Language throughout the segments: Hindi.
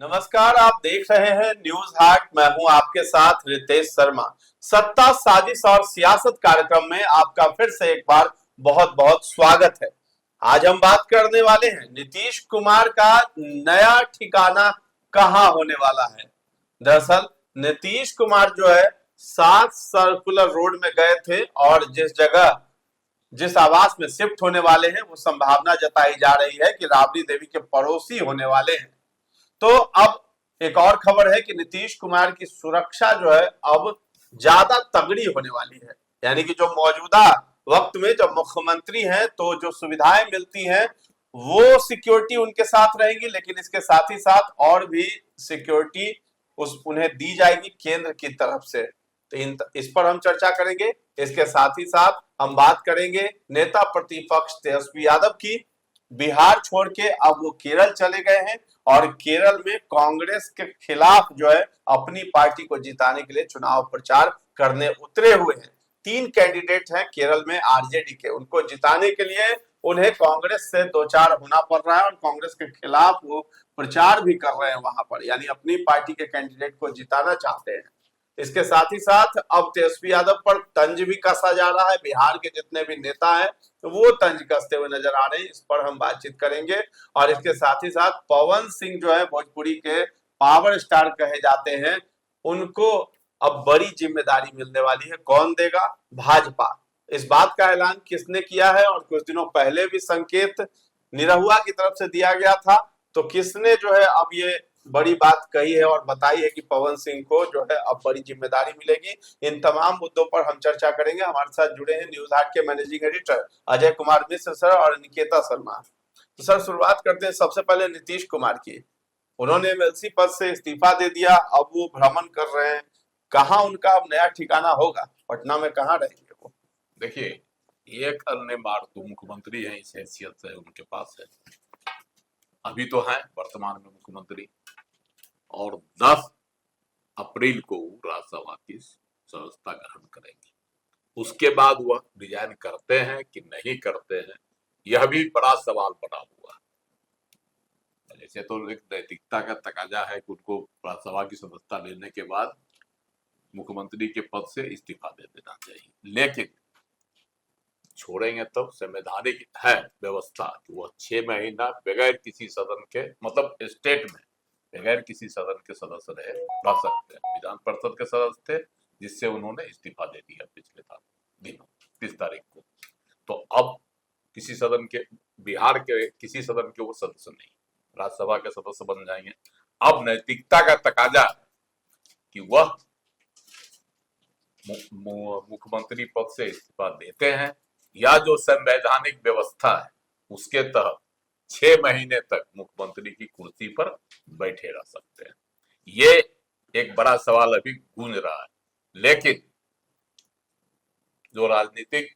नमस्कार, आप देख रहे हैं न्यूज हाट। मैं हूं आपके साथ रितेश शर्मा। सत्ता, साजिश और सियासत कार्यक्रम में आपका फिर से एक बार बहुत बहुत स्वागत है। आज हम बात करने वाले हैं नीतीश कुमार का नया ठिकाना कहां होने वाला है। दरअसल नीतीश कुमार जो है 7 सर्कुलर रोड में गए थे और जिस आवास में शिफ्ट होने वाले हैं वो संभावना जताई जा रही है कि राबड़ी देवी के पड़ोसी होने वाले हैं। तो अब एक और खबर है कि नीतीश कुमार की सुरक्षा जो है अब ज्यादा तगड़ी होने वाली है। यानी कि जो मौजूदा वक्त में जब मुख्यमंत्री हैं तो जो सुविधाएं मिलती हैं वो सिक्योरिटी उनके साथ रहेगी, लेकिन इसके साथ ही साथ और भी सिक्योरिटी उन्हें दी जाएगी केंद्र की तरफ से। तो इस पर हम चर्चा करेंगे। इसके साथ ही साथ हम बात करेंगे नेता प्रतिपक्ष तेजस्वी यादव की। बिहार छोड़ के अब वो केरल चले गए हैं और केरल में कांग्रेस के खिलाफ जो है अपनी पार्टी को जिताने के लिए चुनाव प्रचार करने उतरे हुए हैं। 3 कैंडिडेट हैं केरल में आरजेडी के, उनको जिताने के लिए उन्हें कांग्रेस से दो चार होना पड़ रहा है और कांग्रेस के खिलाफ वो प्रचार भी कर रहे हैं वहां पर, यानी अपनी पार्टी के कैंडिडेट को जिताना चाहते हैं। इसके साथ ही साथ अब तेजस्वी यादव पर तंज भी कसा जा रहा है। बिहार के जितने भी नेता हैं तो वो तंज कसते हुए नजर आ रहे हैं। इस पर हम बातचीत करेंगे। और इसके साथ ही साथ पवन सिंह जो है भोजपुरी के पावर स्टार कहे जाते हैं, उनको अब बड़ी जिम्मेदारी मिलने वाली है। कौन देगा? भाजपा। इस बात का ऐलान किसने किया है? और कुछ दिनों पहले भी संकेत निरहुआ की तरफ से दिया गया था, तो किसने जो है अब ये बड़ी बात कही है और बताई है कि पवन सिंह को जो है अब बड़ी जिम्मेदारी मिलेगी। इन तमाम मुद्दों पर हम चर्चा करेंगे। हमारे साथ जुड़े हैं न्यूज हाट के managing editor Ajay Kumar Mishra sir और निकेता शर्मा। तो सर, शुरुआत करते हैं सबसे पहले नीतीश कुमार की। उन्होंने एमएलसी पद से इस्तीफा दे दिया, अब वो भ्रमण कर रहे हैं। कहाँ उनका अब नया ठिकाना होगा? पटना में कहाँ रहेंगे वो? देखिए, एक अन्य बार तो मुख्यमंत्री है, इस हैसियत से उनके पास है, अभी तो है वर्तमान में मुख्यमंत्री, और 10 अप्रैल को राज्यसभा की सदस्यता ग्रहण करेंगे। उसके बाद वह रिजाइन करते हैं कि नहीं करते हैं, यह भी बड़ा सवाल बना हुआ है। जैसे तो एक नैतिकता का तकाजा है कि उनको राज्यसभा की सदस्यता लेने के बाद मुख्यमंत्री के पद से इस्तीफा दे देना चाहिए, लेकिन छोड़ेंगे तब संवैधानिक है व्यवस्था कि वह 6 महीना बगैर किसी सदन के, मतलब स्टेट में बगैर किसी सदन के सदस्य रह सकते हैं। विधान परिषद के सदस्य थे, जिससे उन्होंने इस्तीफा दे दिया पिछले दिनों 30 तारीख को। तो अब किसी सदन के, बिहार के किसी सदन के वो सदस्य नहीं, राज्यसभा के सदस्य बन जाएंगे। अब नैतिकता का तकाजा कि वह मुख्यमंत्री पद से इस्तीफा देते हैं या जो संवैधानिक व्यवस्था है उसके तहत 6 महीने तक मुख्यमंत्री की कुर्सी पर बैठे रह सकते हैं। ये एक बड़ा सवाल अभी गूंज रहा है, लेकिन जो राजनीतिक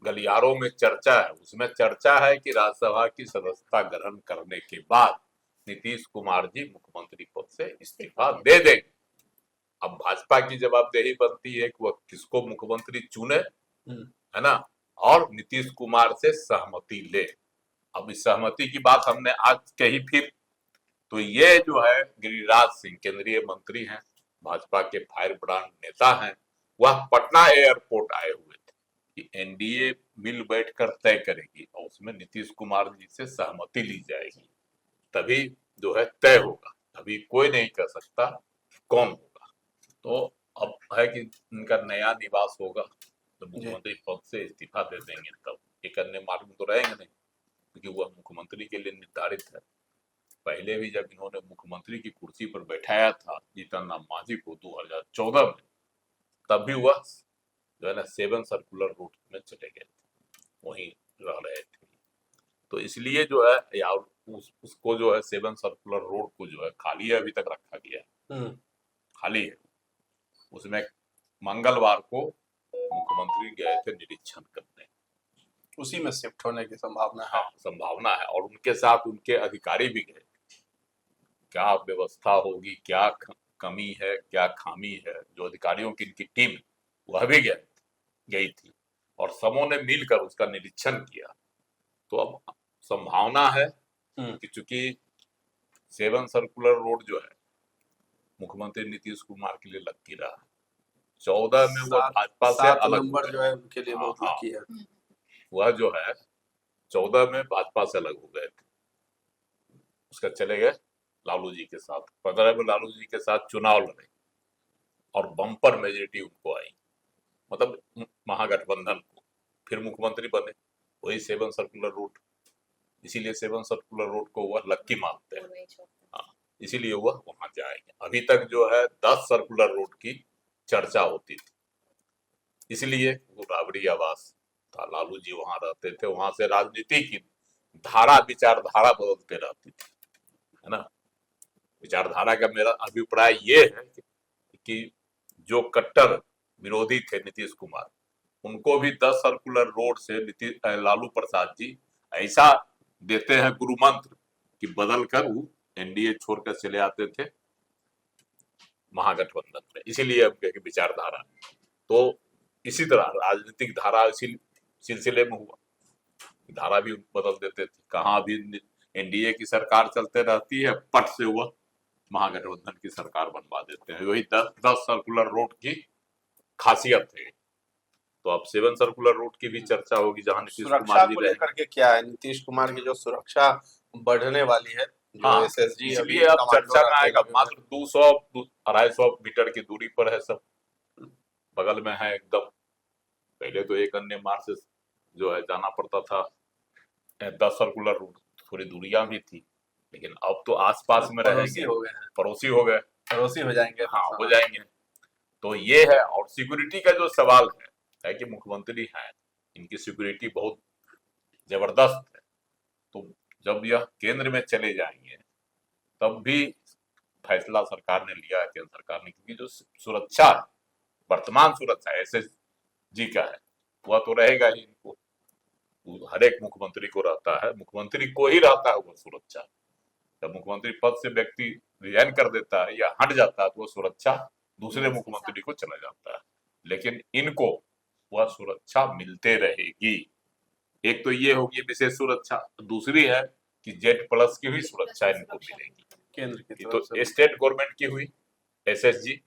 गलियारों में चर्चा है उसमें चर्चा है कि राज्यसभा की सदस्यता ग्रहण करने के बाद नीतीश कुमार जी मुख्यमंत्री पद से इस्तीफा दे देंगे। अब भाजपा की जवाबदेही बनती है कि वह किसको मुख्यमंत्री चुने, है ना, और नीतीश कुमार से सहमति ले। अब इस सहमति की बात हमने आज कही फिर, तो ये जो है गिरिराज सिंह केंद्रीय मंत्री हैं, भाजपा के फायर ब्रांड नेता हैं, वह पटना एयरपोर्ट आए हुए थे कि एनडीए मिल बैठकर तय करेगी और उसमें नीतीश कुमार जी से सहमति ली जाएगी, तभी जो है तय होगा। अभी कोई नहीं कह सकता कौन होगा। तो अब है कि उनका नया निवास होगा तो मुख्यमंत्री पद से इस्तीफा दे देंगे, तब एक अन्य मार्ग में तो रहेंगे नहीं, क्योंकि वह मुख्यमंत्री के लिए निर्धारित है। पहले भी जब इन्होंने मुख्यमंत्री की कुर्सी पर बैठाया था जीतन राम मांझी को 2014 में, तब भी वह जो है ना 7 सर्कुलर रोड में चले गए थे, वहीं रह रहे थे। तो इसलिए जो है या उसको जो है 7 सर्कुलर रोड को जो है खाली है, अभी तक रखा गया है, खाली है। उसमें मंगलवार को मुख्यमंत्री गए थे निरीक्षण करने, उसी में शिफ्ट होने की संभावना है। हाँ, संभावना है, और उनके साथ उनके अधिकारी भी गए। क्या व्यवस्था होगी, क्या कमी है, क्या खामी है, जो अधिकारियों की इनकी टीम वह भी गई थी और सबों ने मिलकर उसका निरीक्षण किया। तो अब संभावना है कि चूंकि 7 सर्कुलर रोड जो है मुख्यमंत्री नीतीश कुमार के लिए लकी रहा। 14 में वह भाजपा से 7 अलग हो नंबर गए। जो है उनके लिए बहुत हाँ, लकी है। वह जो है 14 में भाजपा से अलग हो गए थे, उसका चले गए लालू जी के साथ। 15 में लालू जी के साथ चुनाव लड़े और बम्पर मेजोरिटी उनको आई, मतलब महागठबंधन को, फिर मुख्यमंत्री बने। वही 7 सर्कुलर रोड, इसीलिए 7 सर्कुलर रोड को वह लक्की मानते हैं। हाँ, इसीलिए वह वहां जाएंगे। अभी तक जो है 10 सर्कुलर रोड की चर्चा होती थी, इसलिए वो राबड़ी आवास था। लालू जी वहां रहते थे, वहां से राजनीति की धारा, विचारधारा बदलते रहती थी, है ना। विचारधारा का मेरा अभिप्राय ये है कि जो कट्टर विरोधी थे नीतीश कुमार, उनको भी 10 सर्कुलर रोड से लालू प्रसाद जी ऐसा देते हैं गुरु मंत्र कि बदल कर वो एनडीए छोड़कर चले आते थे महागठबंधन में। इसीलिए अब विचारधारा, तो इसी तरह राजनीतिक धारा इसी सिलसिले में हुआ, धारा भी बदल देते थे। कहाँ भी एनडीए की सरकार चलते रहती है, पट से वह महागठबंधन की सरकार बनवा देते हैं। वही 10 सर्कुलर रोड की खासियत है। तो अब 7 सर्कुलर रोड की भी चर्चा होगी, जहां नीतीश सुरक्षा कुमार जी को रहे। लेकर के क्या है, नीतीश कुमार की जो सुरक्षा बढ़ने वाली है, जो हाँ, एसएसजी इसलिए अब चर्चा में आएगा। मात्र 200-250 मीटर की दूरी पर है सब, बगल में है एकदम। पहले तो एक अन्य मार्ग से जो है जाना पड़ता था 10 सर्कुलर रोड, थोड़ी दूरियां भी थी, लेकिन अब तो आसपास में रहेंगे, हो गए हैं, पड़ोसी हो गए, पड़ोसी हो जाएंगे। हाँ हो जाएंगे। तो ये है। और सिक्योरिटी का जो सवाल है कि मुख्यमंत्री हैं, इनकी सिक्योरिटी बहुत जबरदस्त है। तो जब यह केंद्र में चले जाएंगे तब भी फैसला सरकार ने लिया है, केंद्र सरकार ने, क्योंकि जो सुरक्षा, वर्तमान सुरक्षा एसएसजी का है, वह तो रहेगा ही इनको, हर एक मुख्यमंत्री को रहता है, मुख्यमंत्री को ही रहता है वो सुरक्षा। जब मुख्यमंत्री पद से व्यक्ति रिजाइन कर देता है या हट जाता है तो वो सुरक्षा दूसरे मुख्यमंत्री को चला जाता है, लेकिन इनको वह सुरक्षा मिलते रहेगी। एक तो ये होगी विशेष सुरक्षा, दूसरी है कि जेड प्लस की भी सुरक्षा इनको मिलेगी। केंद्र की तो स्टेट गवर्नमेंट की हुई एसएसजी,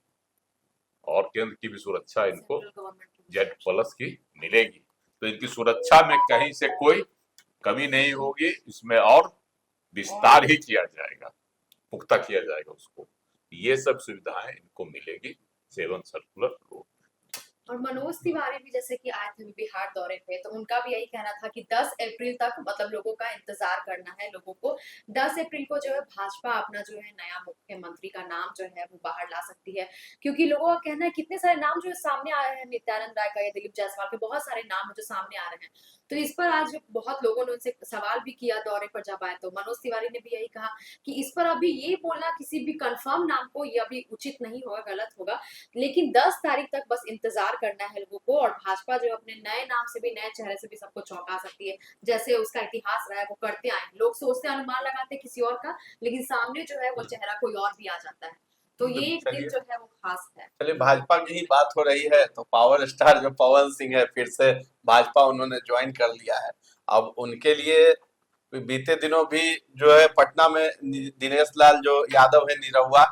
और केंद्र की भी सुरक्षा इनको जेड प्लस की मिलेगी। तो इनकी सुरक्षा में कहीं से कोई कमी नहीं होगी, इसमें और विस्तार ही किया जाएगा, पुख्ता किया जाएगा उसको। ये सब सुविधाएं इनको मिलेगी 7 सर्कुलर रोड। और मनोज तिवारी भी जैसे कि आए थे बिहार दौरे पे, तो उनका भी यही कहना था कि 10 अप्रैल तक मतलब लोगों का इंतजार करना है। लोगों को 10 अप्रैल को जो है भाजपा अपना जो है नया मुख्यमंत्री का नाम जो है वो बाहर ला सकती है, क्योंकि लोगों का कहना है कितने सारे नाम जो है सामने आ रहे हैं, नित्यानंद राय का या दिलीप जायसवाल के बहुत सारे नाम है जो सामने आ रहे हैं। तो इस पर आज बहुत लोगों ने उनसे सवाल भी किया दौरे पर जब आए, तो मनोज तिवारी ने भी यही कहा कि इस पर अभी ये बोलना किसी भी कंफर्म नाम को ये अभी उचित नहीं होगा, गलत होगा, लेकिन 10 तारीख तक बस इंतजार करना है लोगों को। और भाजपा जो अपने नए नाम से भी, नए चेहरे से भी सबको चौंका सकती है, जैसे उसका इतिहास रहा है वो करते आए। लोग सोचते अनुमान लगाते किसी और का, लेकिन सामने जो है वो चेहरा कोई और भी आ जाता है। तो ये एक दिन जो है वो खास है। चलिए, भाजपा की ही बात हो रही है तो पावर स्टार जो पवन सिंह है, फिर से भाजपा उन्होंने ज्वाइन कर लिया है। अब उनके लिए बीते दिनों भी जो है पटना में दिनेश लाल जो यादव है निरहुआ,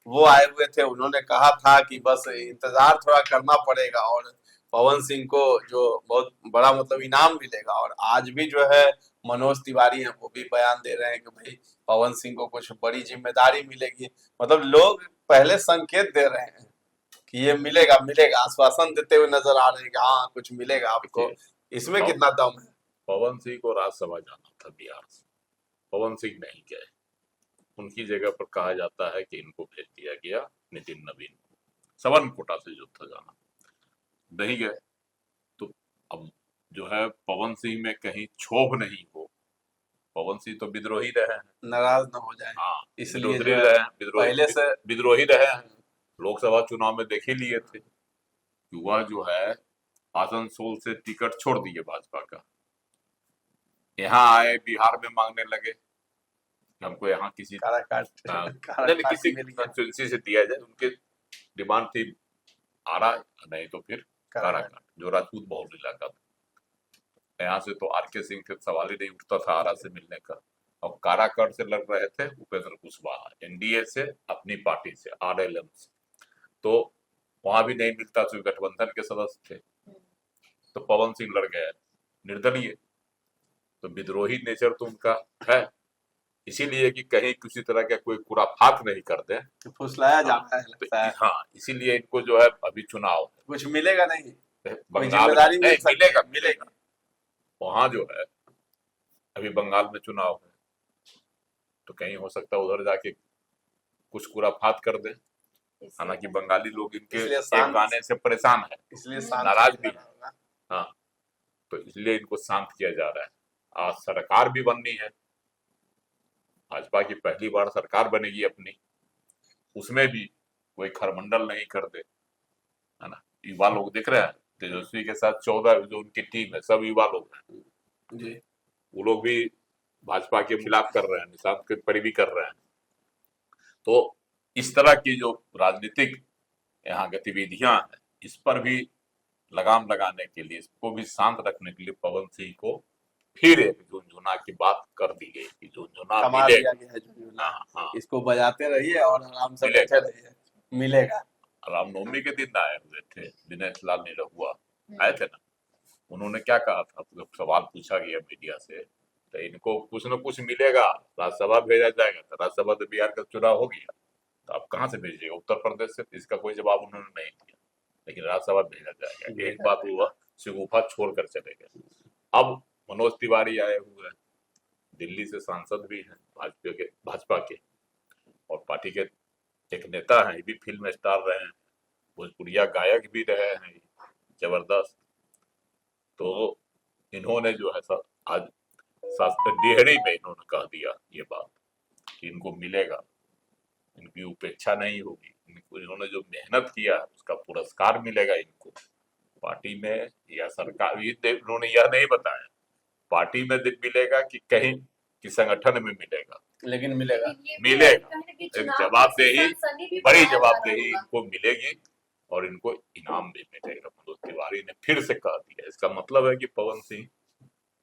वो आए हुए थे। उन्होंने कहा था कि बस इंतजार थोड़ा करना पड़ेगा और पवन सिंह को जो बहुत बड़ा मतलब इनाम मिलेगा। और आज भी जो है मनोज तिवारी हैं, वो भी बयान दे रहे हैं कि भाई पवन सिंह को कुछ बड़ी जिम्मेदारी मिलेगी। मतलब लोग पहले संकेत दे रहे हैं कि ये मिलेगा मिलेगा, आश्वासन देते हुए नजर आ रहे हैं कि हाँ कुछ मिलेगा आपको। इसमें कितना दम है? पवन सिंह को राज्यसभा जाना था बिहार से, पवन सिंह नहीं गए। उनकी जगह पर कहा जाता है कि इनको भेज दिया गया नितिन नवीन को, सवन कोटा से जो था जाना, नहीं गए। तो अब जो है पवन सिंह में कहीं क्षोभ नहीं हो, पवन सिंह तो विद्रोही रहे हैं, नाराज न हो जाए, हाँ इसलिए विद्रोही रहे हैं, पहले से विद्रोही रहे हैं। लोकसभा चुनाव में देख ही लिए थे कि वह जो है आसनसोल से टिकट छोड़ दिए भाजपा का, यहाँ आए बिहार में मांगने लगे कि हमको यहाँ किसी किसी कंस्टिट्यूंसी से दिया जाए। उनके डिमांड थी आरा, नहीं तो फिर काराकाट, जो राजपूत बहुल इलाका था। यहाँ से तो आर के सिंह के सवाल ही नहीं उठता था आरा से मिलने का, और काराकट से लड़ रहे थे उपेंद्र कुशवाहा, एनडीए से, अपनी पार्टी से, आरएलएम से। तो वहां भी नहीं मिलता, चूंकि गठबंधन के सदस्य थे। तो पवन सिंह लड़ गए निर्दलीय। तो विद्रोही नेचर तो उनका है, इसीलिए कि कहीं किसी तरह का कोई खुराफात नहीं कर दे। तो फुसलाया जाता है, लगता है। हाँ, इसीलिए इनको जो है अभी चुनाव कुछ मिलेगा नहीं, बंगाल जिम्मेदारी में नहीं मिल सकती मिलेगा, है। मिलेगा। वहां जो है अभी बंगाल में चुनाव है, तो कहीं हो सकता है उधर जाके कुछ खुराफात कर दे। हालांकि बंगाली लोग इनके इसलिए एक शांत- गाने से परेशान है, इसलिए नाराज भी है। हाँ, तो इसलिए इनको शांत किया जा रहा है। आज सरकार भी बननी है, भाजपा की पहली बार सरकार बनेगी अपनी, उसमें भी कोई खरमंडल नहीं कर दे, है ना। युवा लोग दिख रहे हैं, तेजस्वी के साथ 14 जो उनकी टीम है सब युवा लोग हैं जी। वो लोग भी भाजपा के खिलाफ कर रहे हैं, निशांत के परिवी कर रहे हैं। तो इस तरह की जो राजनीतिक यहाँ गतिविधियां हैं, इस पर भी लगाम लगाने के लिए, इसको भी शांत रखने के लिए पवन सिंह को फिर एक झुनझुना की बात कर दी गई कि झुनझुना कमा मिलेगा। दिया गया है झुनझुना। हाँ, हाँ, इसको बजाते रहिए और आराम से मिलेगा। बैठे रहिए, मिलेगा। रामनवमी के दिन आए हुए थे दिनेश लाल निरहुआ, आए थे ना। उन्होंने क्या कहा था, जब सवाल पूछा गया मीडिया से, तो इनको कुछ न कुछ मिलेगा, राज्यसभा भेजा जाएगा। तो राज्यसभा तो बिहार का चुनाव हो गया, तो आप कहाँ से भेजिएगा, उत्तर प्रदेश से? इसका कोई जवाब उन्होंने नहीं दिया, लेकिन राज्यसभा भेजा जाएगा। एक बात हुआ, शगुफा छोड़कर चले गए। अब मनोज तिवारी आए हुए हैं, दिल्ली से सांसद भी हैं भाजपा के और पार्टी के एक नेता हैं, ये भी फिल्म स्टार रहे हैं, भोजपुरिया गायक भी रहे हैं, जबरदस्त। तो इन्होंने जो है आज डेहरी में इन्होंने कह दिया ये बात कि इनको मिलेगा, इनकी उपेक्षा नहीं होगी, इन्होंने जो मेहनत किया उसका पुरस्कार मिलेगा इनको। पार्टी में या सरकार, इन्होंने यह नहीं बताया पार्टी में मिलेगा कि कहीं कि संगठन में मिलेगा, लेकिन मिलेगा। मिलेगा। एक जवाबदेही, बड़ी जवाबदेही इनको मिलेगी और इनको इनाम भी मिलेगा। मनोज तिवारी ने फिर से कह दिया। इसका मतलब है कि पवन सिंह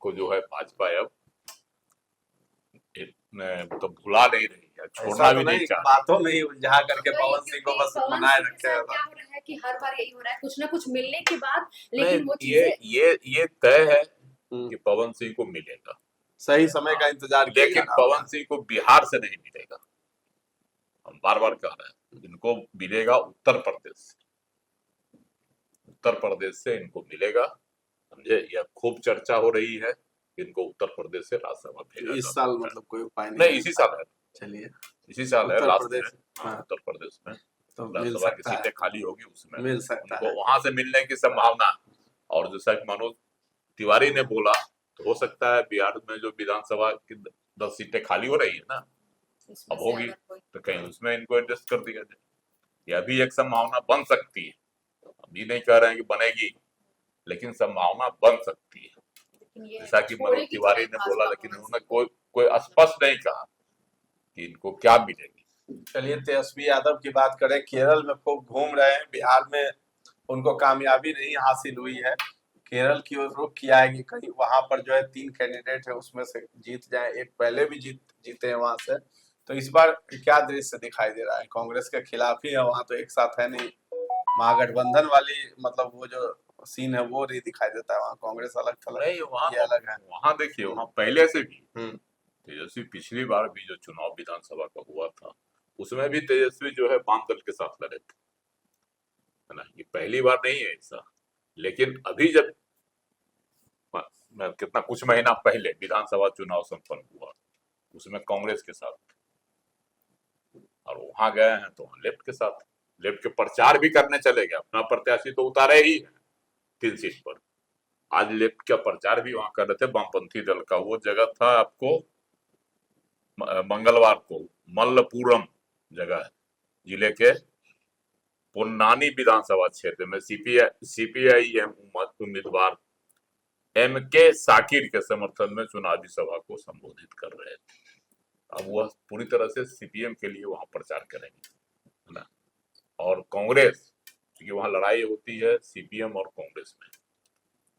को जो है भाजपा अब तो भुला नहीं रही है, छोड़ना भी नहीं चाहती। बातों में ही उलझा करके पवन सिंह को बस बनाए रखे है। क्या हो रहा है कि हर बार यही हो रहा है, कुछ ना कुछ मिलने के बाद, नहीं, लेकिन वो चीजें ये तय है कि पवन सिंह को मिलेगा, सही समय का इंतजार किया लेकिन जा रहा पवन सिंह को बिहार से नहीं मिलेगा। हम बार बार कह रहे हैं, इनको मिलेगा उत्तर प्रदेश से, उत्तर प्रदेश से इनको मिलेगा। समझे, यह खूब चर्चा हो रही है, इनको उत्तर प्रदेश से राज्यसभा भेजा इस जा साल सकता है। मतलब कोई उपाय नहीं, इसी साल है, चलिए इसी साल है उत्तर लास्ट में। प्रदेश, हाँ, हाँ। उत्तर प्रदेश में तो मिल राज्यसभा की सकता है, सीटें खाली होगी, उसमें मिल सकता उनको है। वहां से मिलने की संभावना है। और जैसा कि मनोज तिवारी ने बोला, तो हो सकता है बिहार में जो विधानसभा की 10 सीटें खाली हो रही है ना, अब होगी, तो कहीं उसमें इनको एडजस्ट कर दिया जाए। यह भी एक संभावना बन सकती है। हम ये नहीं कह रहे हैं कि बनेगी, लेकिन संभावना बन सकती है। जैसा कि मनोज तिवारी ने बोला, लेकिन उन्होंने कोई स्पष्ट नहीं कहा कि इनको क्या मिलेगी। चलिए तेजस्वी यादव की बात करें, केरल में खूब घूम रहे हैं, बिहार में उनको कामयाबी नहीं हासिल हुई है, केरल की ओर रुख किया है कि कहीं वहां पर जो है 3 कैंडिडेट है उसमें से जीत जाए। एक पहले भी जीते हैं वहां से। तो इस बार क्या दृश्य दिखाई दे रहा है? कांग्रेस के खिलाफ ही है वहां, तो एक साथ है नहीं, महागठबंधन वाली मतलब वो जो सीन है वो नहीं दिखाई देता है वहाँ। कांग्रेस अलग थलग, नहीं, वहाँ ये अलग है। वहाँ देखिए, वहाँ पहले से भी हम्म। तेजस्वी पिछली बार भी जो चुनाव विधानसभा का हुआ था, उसमें भी तेजस्वी जो है वाम दल के साथ लड़े थे, है ना। ये पहली बार नहीं है ऐसा। लेकिन अभी जब कितना कुछ महीना पहले विधानसभा चुनाव संपन्न हुआ, उसमें कांग्रेस के साथ, और वहां गए हैं तो लेफ्ट के साथ, लेफ्ट के प्रचार भी करने चले गए। अपना प्रत्याशी तो उतारे ही 3 सीट पर। आज लेफ्ट का प्रचार भी वहां कर रहे थे, वामपंथी दल का। वो जगह था आपको मंगलवार को मल्लपुरम जगह है, जिले के पोन्नानी विधानसभा क्षेत्र में सीपीआई उम्मीदवार एमके साकिर के समर्थन में चुनावी सभा को संबोधित कर रहे थे। अब वह पूरी तरह से सीपीएम के लिए वहां प्रचार करेंगे, है ना। और कांग्रेस, क्योंकि वहां लड़ाई होती है सीपीएम और कांग्रेस में,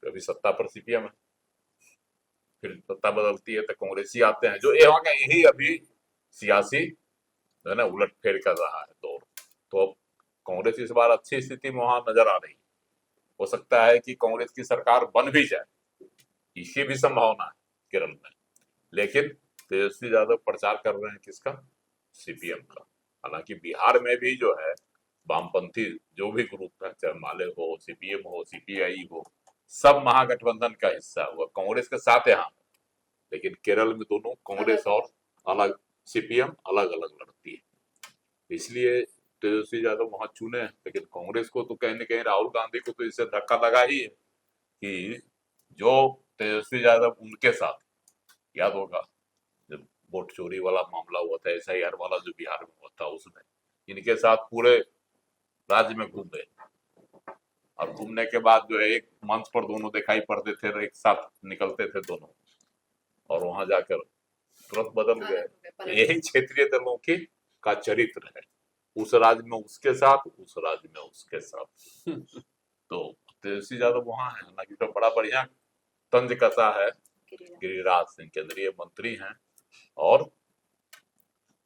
तो अभी सत्ता पर सीपीएम है, फिर सत्ता बदलती है तो कांग्रेसी आते हैं, जो यहाँ का यही अभी सियासी जो है ना उलटफेर कर रहा है दौर। तो अब कांग्रेस इस बार अच्छी स्थिति में वहां नजर आ रही है। हो सकता है कि कांग्रेस की सरकार बन भी जाए, इसकी भी संभावना है केरल में। लेकिन तेजस्वी यादव प्रचार कर रहे हैं किसका? सीपीएम का। हालांकि बिहार में भी जो है वामपंथी जो भी ग्रुप है, चाहे माले हो, सीपीएम हो, सीपीआई हो, सब महागठबंधन का हिस्सा हुआ, कांग्रेस के साथ यहाँ। लेकिन केरल में दोनों कांग्रेस और अलग सीपीएम अलग अलग लड़ती है, इसलिए तेजस्वी यादव वहां चुने हैं। लेकिन कांग्रेस को तो कहीं न कहीं राहुल गांधी को तो इससे धक्का लगा ही है कि जो तेजस्वी यादव उनके साथ, याद होगा जब वोट चोरी वाला मामला हुआ था, एसआईआर वाला जो बिहार में हुआ था, उसमें इनके साथ पूरे राज्य में घूम गए, और घूमने के बाद जो है एक मंच पर दोनों दिखाई पड़ते थे, एक साथ निकलते थे दोनों, और वहां जाकर तुरंत बदल गए। यही क्षेत्रीय दलों की का चरित्र है, उस राज्य में उसके साथ, उस राज्य में उसके साथ। तो तेजस्वी यादव वहां है, हालांकि तो बड़ा बढ़िया तंज कसा है। गिरिराज सिंह केंद्रीय मंत्री हैं और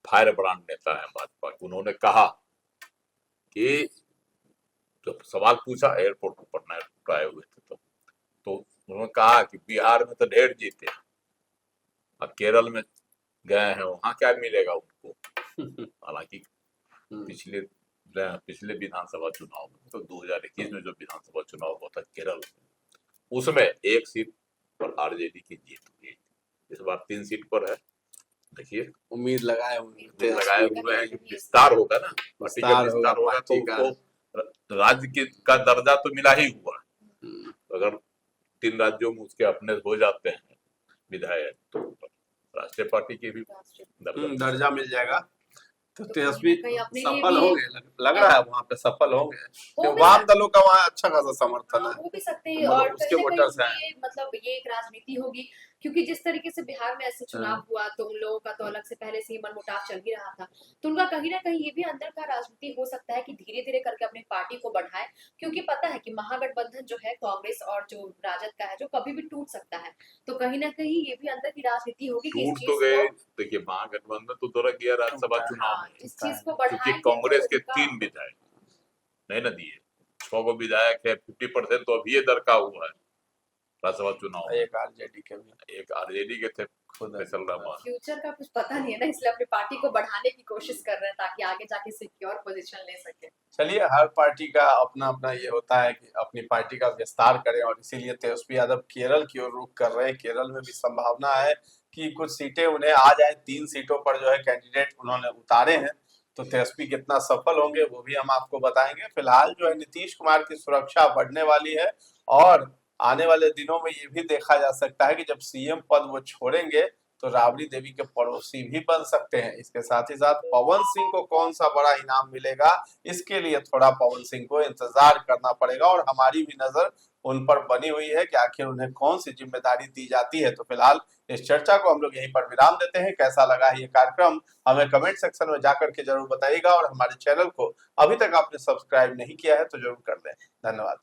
फायर ब्रांड नेता है भाजपा के। उन्होंने कहा कि जब सवाल पूछा एयरपोर्ट पर पटना आए हुए थे तो उन्होंने कहा कि बिहार में तो ढेर जीते, अब केरल में गए हैं, वहां क्या मिलेगा उनको। हालांकि पिछले विधानसभा चुनाव में, तो 2021 में जो विधानसभा चुनाव हुआ था केरल में, उसमें एक सीट पर आरजेडी की जीत हुई। इस बार 3 सीट पर है। देखिए उम्मीद लगाए हुए हैं, विस्तार होगा ना, विस्तार होगा तो उसको राज्य का दर्जा तो मिला ही हुआ। अगर 3 राज्यों में उसके अपने हो जाते हैं विधायक, तो राष्ट्रीय पार्टी के भी दर्जा मिल जाएगा। तो तेजस्वी सफल होंगे, लग रहा है वहाँ पे सफल होंगे। वाम दलों का वहाँ अच्छा खासा समर्थन है, हो भी सकते हैं। और उसके वोटर्स हैं। मतलब ये एक राजनीति होगी, क्योंकि जिस तरीके से बिहार में ऐसे चुनाव हुआ तो उन लोगों का तो अलग से पहले से ही मनमुटाव चल ही रहा था, तो उनका कहीं ना कहीं ये भी अंदर का राजनीति हो सकता है कि धीरे धीरे करके अपनी पार्टी को बढ़ाए, क्योंकि पता है कि महागठबंधन जो है कांग्रेस और जो राजद का है, जो कभी भी टूट सकता है। तो कहीं ना कहीं ये भी अंदर की राजनीति होगी कि टूट तो गए। देखिए महागठबंधन तो दौरा किया राज्यसभा चुनाव में, इस चीज को क्योंकि बढ़ाएंगे कांग्रेस के तो 3 विधायक नहीं न दिए, 6 को विधायक है, 50% तो अभी ये दरका हुआ है राज्यसभा चुनाव में। एक आरजेडी के थे फैसल रहमान। फ्यूचर का कुछ पता नहीं है ना, इसलिए अपनी पार्टी को बढ़ाने की कोशिश कर रहे हैं ताकि आगे जाके सिक्योर पोजीशन ले सके। चलिए, हर पार्टी का अपना अपना ये होता है कि अपनी पार्टी का विस्तार करें, और इसीलिए तेजस्वी यादव केरल की ओर रुख कर रहे हैं। केरल में भी संभावना है कि कुछ सीटें उन्हें आ जाए। 3 सीटों पर जो है कैंडिडेट उन्होंने उतारे हैं, तो तेजस्वी कितना सफल होंगे वो भी हम आपको बताएंगे। फिलहाल जो है नीतीश कुमार की सुरक्षा बढ़ने वाली है, और आने वाले दिनों में ये भी देखा जा सकता है कि जब सीएम पद वो छोड़ेंगे तो राबड़ी देवी के पड़ोसी भी बन सकते हैं। इसके साथ ही साथ पवन सिंह को कौन सा बड़ा इनाम मिलेगा, इसके लिए थोड़ा पवन सिंह को इंतजार करना पड़ेगा, और हमारी भी नजर उन पर बनी हुई है कि आखिर उन्हें कौन सी जिम्मेदारी दी जाती है। तो फिलहाल इस चर्चा को हम लोग यहीं पर विराम देते हैं। कैसा लगा है ये कार्यक्रम, हमें कमेंट सेक्शन में जाकर के जरूर बताइएगा, और हमारे चैनल को अभी तक आपने सब्सक्राइब नहीं किया है तो जरूर कर दें। धन्यवाद।